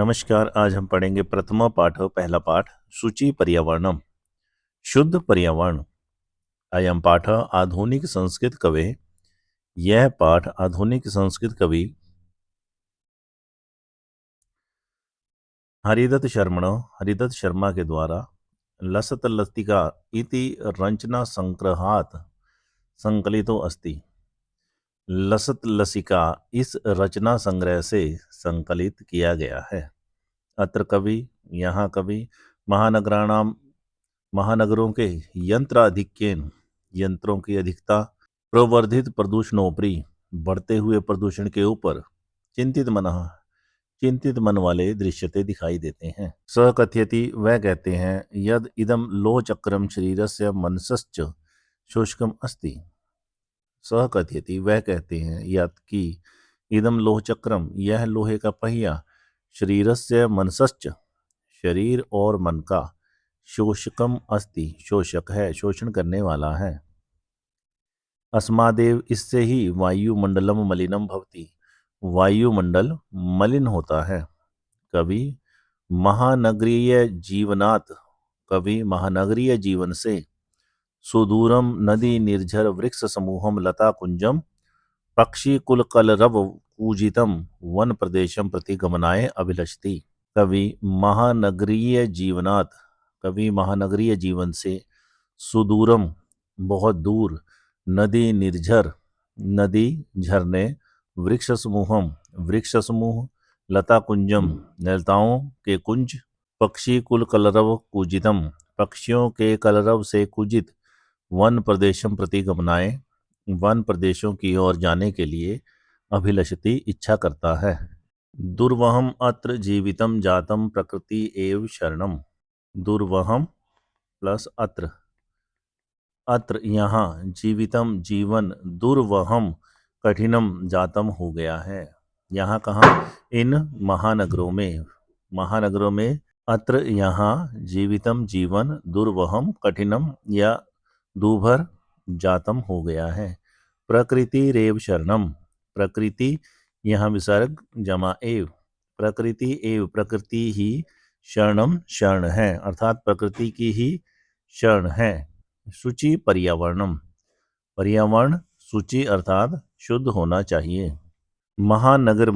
नमस्कार। आज हम पढ़ेंगे प्रथम पाठ पहला पाठ शुचि पर्यावरणम शुद्ध पर्यावरण। अयम पाठ आधुनिक संस्कृत कवि। यह पाठ आधुनिक संस्कृत कवि हरिदत्त शर्मा के द्वारा लसत लतिका इति रचना संग्रहात संकलितो अस्ति। लसत लसिका इस रचना संग्रह से संकलित किया गया है। अत्र कवि यहाँ कवि महानगराणाम महानगरों के यंत्राधिक्येन यंत्रों की अधिकता प्रवर्धित प्रदूषणोपरि बढ़ते हुए प्रदूषण के ऊपर चिंतित मन वाले दृश्यते दिखाई देते हैं। स कथयति वह कहते हैं यद इदम लोह चक्रम शरीरस्य मनसश्च शुष्कम अस्ति। सह कथयति वह कहते हैं यद कि इदम लोह चक्रम यह लोहे का पहिया शरीरस्य मनसश्च शरीर और मन का शोषकम अस्ति शोषक है शोषण करने वाला है। अस्मादेव इससे ही वायुमंडलम मलिनम भवति वायुमंडल मलिन होता है। कवि महानगरीय जीवन से सुदूरम नदी निर्झर वृक्ष समूहम लता कुंजम पक्षी कुल कलरव पूजितम वन प्रदेशम प्रति गमनाय अभिलषति। कवि महानगरीय जीवन से सुदूरम बहुत दूर नदी निर्झर नदी झरने वृक्ष समूह लता कुंजम लताओं के कुंज पक्षी कुल कलरव पूजितम पक्षियों के कलरव से पूजित वन प्रदेशम प्रति गमनाए वन प्रदेशों की ओर जाने के लिए अभिलषति इच्छा करता है। दुर्वहम अत्र जीवितम जातम प्रकृति एव शरणम। दुर्वहम प्लस अत्र यहाँ जीवितम जीवन दुर्वहम कठिनम जातम हो गया है। यहाँ कहाँ इन महानगरों में अत्र यहाँ जीवितम जीवन दुर्वहम कठिनम या दूभर जातम हो गया है। प्रकृति रेव शरणम प्रकृति यहाँ विसर्ग जमा एव प्रकृति ही शरण है अर्थात प्रकृति की ही शरण है। शुचि पर्यावरणम पर्यावरण शुचि अर्थात शुद्ध होना चाहिए। महानगर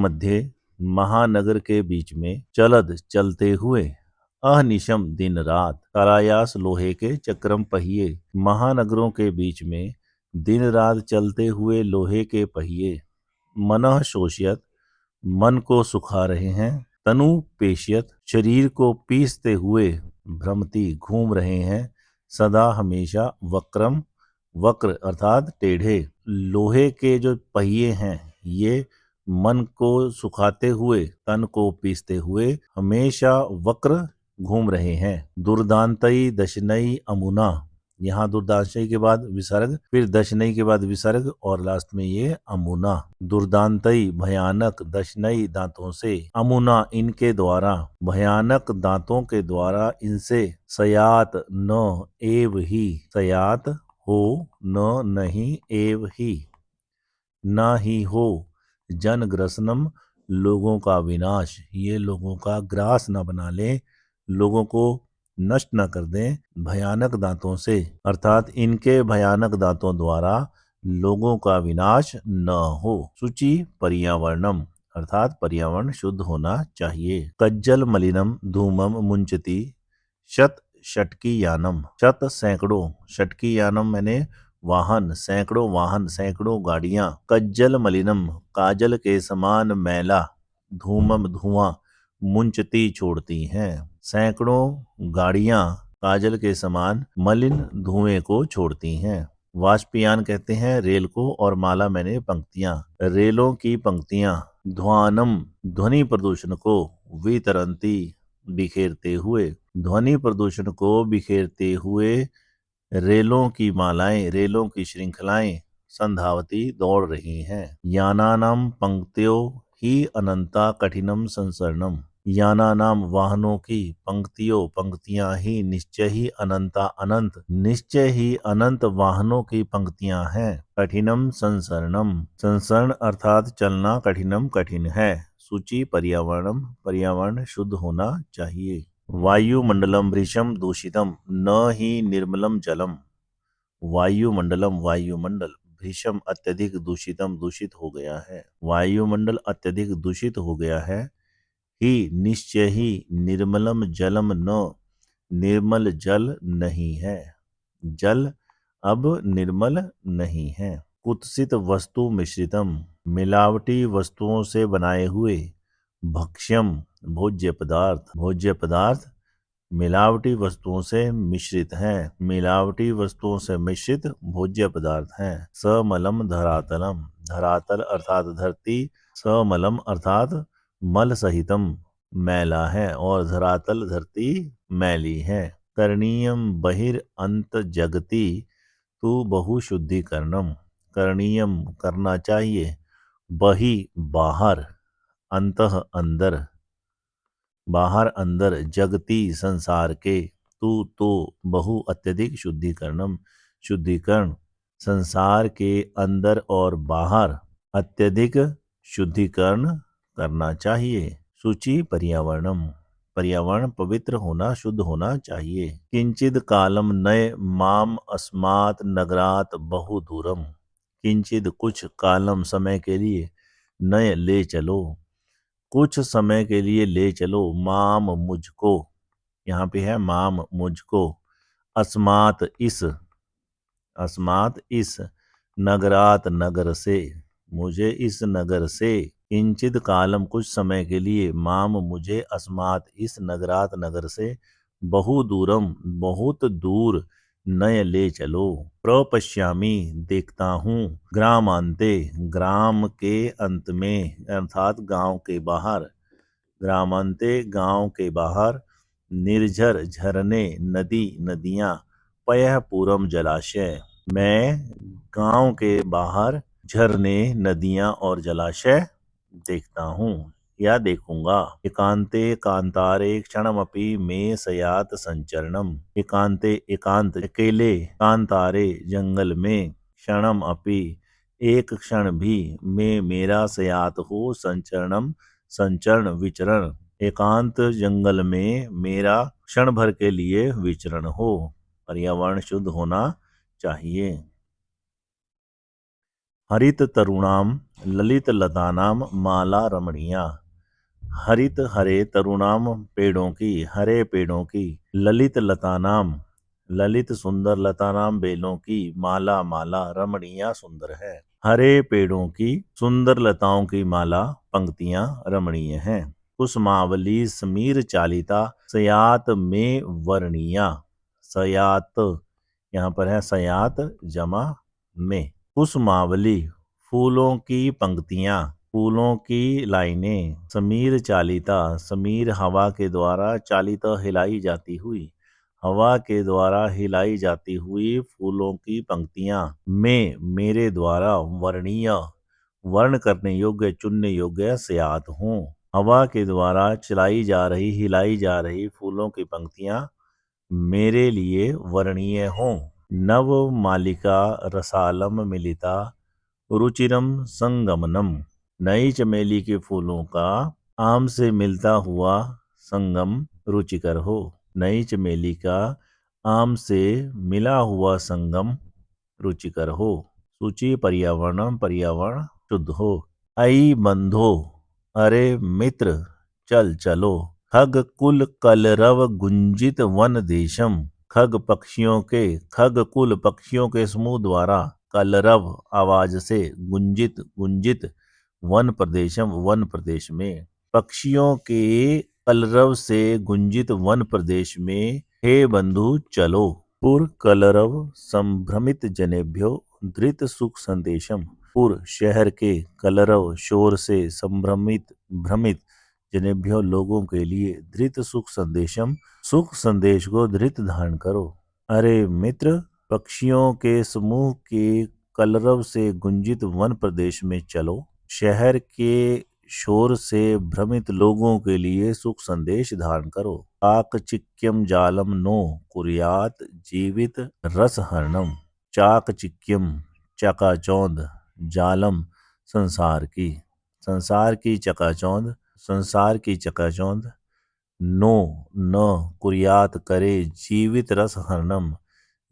के बीच में चलते हुए अहनिशम दिन रात कालायास लोहे के चक्रम पहिए महानगरों के बीच में दिन रात चलते हुए लोहे के पहिए मनः शोष्यत मन को सुखा रहे हैं तनु पेशियत शरीर को पीसते हुए भ्रमति घूम रहे हैं सदा हमेशा वक्र अर्थात टेढ़े। लोहे के जो पहिए हैं ये मन को सुखाते हुए तन को पीसते हुए हमेशा वक्र घूम रहे हैं। दुर्दांतई दशनई अमुना यहाँ दुर्दांतई के बाद विसर्ग फिर दशनई के बाद विसर्ग और लास्ट में ये अमुना। दुर्दांतई भयानक दशनई दांतों से अमुना इनके द्वारा भयानक दांतों के द्वारा इनसे सयात न एव ही सयात हो न नहीं एव ही न ही हो जनग्रसनम लोगों का विनाश ये लोगों का ग्रास न बना ले लोगों को नष्ट न कर दें भयानक दांतों से अर्थात इनके भयानक दांतों द्वारा लोगों का विनाश न हो। शुचि पर्यावरणम अर्थात पर्यावरण शुद्ध होना चाहिए। कज्जल मलिनम धूमम मुंचती शत षटकी यानम शत सैकड़ों षटकी यानम मैंने वाहन सैकड़ों गाड़ियां कज्जल मलिनम काजल के समान मैला धूमम धुआं मुंचती छोड़ती हैं। सैकड़ों गाड़ियां काजल के समान मलिन धुएं को छोड़ती हैं। वाष्पयान कहते हैं रेल को और माला मैंने पंक्तियां रेलों की पंक्तियां ध्वानम ध्वनि प्रदूषण को वितरंती बिखेरते हुए ध्वनि प्रदूषण को बिखेरते हुए रेलों की मालाएं रेलों की श्रृंखलाएं संधावती दौड़ रही हैं। यानानाम पंक्तियों ही अनंता कठिनम संसरणम यानानाम वाहनों की पंक्तियां ही निश्चय ही अनंत वाहनों की पंक्तियां हैं। कठिनम संसरणम संसरण अर्थात चलना कठिनम कठिन है सूची पर्यावरणम, पर्यावरण शुद्ध होना चाहिए। वायुमंडलम वृषम दूषितम न ही निर्मलम जलम। वायुमंडलम, वायुमंडल, भीषम अत्यधिक, दूषितम दूषित हो गया है। वायुमंडल अत्यधिक दूषित हो गया है। ही निश्चय ही, निर्मलम जलम न, निर्मल जल नहीं है। जल अब निर्मल नहीं है। कुत्सित वस्तु मिश्रितम, मिलावटी वस्तुओं से बनाए हुए। भक्ष्यम, भोज्य पदार्थ, भोज्य पदार्थ मिलावटी वस्तुओं से मिश्रित हैं। मिलावटी वस्तुओं से मिश्रित भोज्य पदार्थ हैं। समलम धरातलम, धरातल अर्थात धरती, समलम अर्थात मल सहितम, मैला है, और धरातल धरती मैली है। करणीयम बहिर अंत जगति तु बहुशुद्धिकरणम, करणीयम करना चाहिए, बहि बाहर, अंतः अंदर, बाहर अंदर, जगती संसार के, तू तो बहु अत्यधिक शुद्धिकरणम, शुद्धिकरण, संसार के अंदर और बाहर अत्यधिक शुद्धिकरण करना चाहिए। सूची पर्यावरणम, पर्यावरण पवित्र होना, शुद्ध होना चाहिए। किंचिद कालम नय माम अस्मात् नगरात बहु दूरम, किंचिद कुछ, कालम समय के लिए, नय ले चलो, कुछ समय के लिए ले चलो, माम मुझको, यहाँ पे है माम मुझको, अस्मात इस, अस्मात इस, नगरात नगर से, मुझे इस नगर से, किंचित कालम कुछ समय के लिए, माम मुझे, अस्मात इस, नगरात नगर से, बहु दूरम बहुत दूर, नय ले चलो। प्रपश्यामी देखता हूँ, ग्रामांते ग्राम के अंत में, अर्थात गांव के बाहर, ग्रामांते गांव के बाहर, निर्झर झरने, नदी नदियां, पयः पूरम जलाशय, मैं गांव के बाहर झरने, नदियां और जलाशय देखता हूँ या देखूंगा। एकांते कांतारे क्षणमपि में सयात संचरणम, एकांते एकांत अकेले, कांतारे जंगल में, क्षणम अपि एक क्षण भी, में मेरा सयात हो, संचरणम संचरण विचरण, एकांत जंगल में मेरा क्षण भर के लिए विचरण हो। पर्यावरण शुद्ध होना चाहिए। हरित तरुणाम ललित लतानाम माला रमणीया, हरित हरे तरुणाम पेड़ों की, हरे पेड़ों की, ललित लतानाम ललित सुंदर, लतानाम बेलों की, माला माला, रमणीया सुंदर है। हरे पेड़ों की सुंदर लताओं की माला, पंक्तियां रमणीय हैं। कुसुमावली समीर चालिता सयात में वर्णीया, सयात यहाँ पर है सयात जमा में। कुसुमावली फूलों की पंक्तियां, फूलों की लाइनें। समीर चालिता, समीर हवा के द्वारा, चालिता हिलाई जाती हुई, हवा के द्वारा हिलाई जाती हुई फूलों की पंक्तियां, में मेरे द्वारा, वर्णीय वर्ण करने योग्य, चुनने योग्य, सयात हूँ। हवा के द्वारा चलाई जा रही, हिलाई जा रही फूलों की पंक्तियां मेरे लिए वर्णीय हों। नव मालिका रसालम मिलिता रुचिरम संगमनम, नई चमेली के फूलों का आम से मिलता हुआ संगम रुचिकर हो। नई चमेली का आम से मिला हुआ संगम रुचिकर हो। सूची पर्यावरणम, पर्यावरण शुद्ध हो। आई बंधो, अरे मित्र चल चलो। खग कुल कलरव गुंजित वन देशम, खग पक्षियों के, खग कुल पक्षियों के समूह द्वारा, कलरव आवाज से, गुंजित गुंजित, वन प्रदेशम वन प्रदेश में, पक्षियों के कलरव से गुंजित वन प्रदेश में, हे बंधु चलो। पुर कलरव संभ्रमित जनेभ्यो धृत सुख संदेशम, पुर शहर के, कलरव शोर से, संभ्रमित भ्रमित, जनेभ्यो लोगों के लिए, धृत सुख संदेशम सुख संदेश को धृत धारण करो। अरे मित्र, पक्षियों के समूह के कलरव से गुंजित वन प्रदेश में चलो। शहर के शोर से भ्रमित लोगों के लिए सुख संदेश धारण करो। चाकचिक्यम जालम नो कुर्यात जीवित रसहरणम, चाकचिक्यम चकाचौंध, जालम संसार की, संसार की चकाचौंध, संसार की चकाचौंध नो न कुर्यात करे जीवित रस हरणम,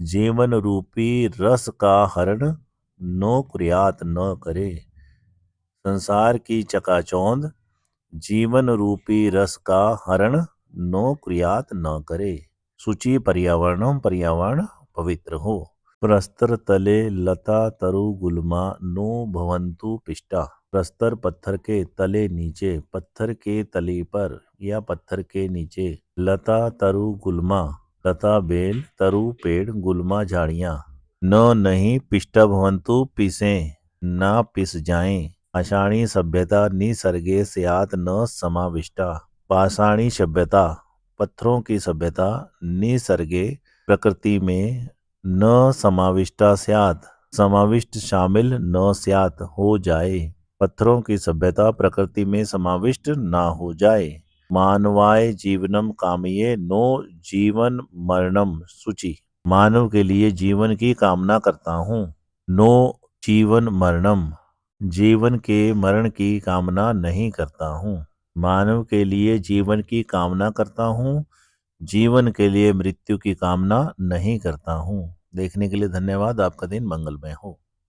जीवन रूपी रस का हरण नो कुर्यात न करे। संसार की चकाचौंध जीवन रूपी रस का हरण नो कुर्यात न करे। शुचि पर्यावरणम, पर्यावरण पवित्र हो। प्रस्तर तले लता तरु गुल्मा नो भवंतु पिष्टा। प्रस्तर पत्थर के तले नीचे, पत्थर के तली पर या पत्थर के नीचे। लता तरु गुल्मा, लता बेल, तरु पेड़, गुल्मा झाड़ियां। न नहीं पिष्टा भवंतु पिसे, ना पिस जाएं। पाषाणी सभ्यता निसर्गे स्यात् न समाविष्टा। पाषाणी सभ्यता पत्थरों की सभ्यता निसर्गे प्रकृति में न समाविष्टा स्यात्, समाविष्ट शामिल न स्यात् हो जाए। पत्थरों की सभ्यता प्रकृति में समाविष्ट ना हो जाए। मानवाय जीवनम कामये नो जीवन मरणम शुचि। मानव के लिए जीवन की कामना करता हूँ। नो जीवन मरणम, जीवन के मरण की कामना नहीं करता हूँ। मानव के लिए जीवन की कामना करता हूँ, जीवन के लिए मृत्यु की कामना नहीं करता हूँ। देखने के लिए धन्यवाद। आपका दिन मंगलमय हो।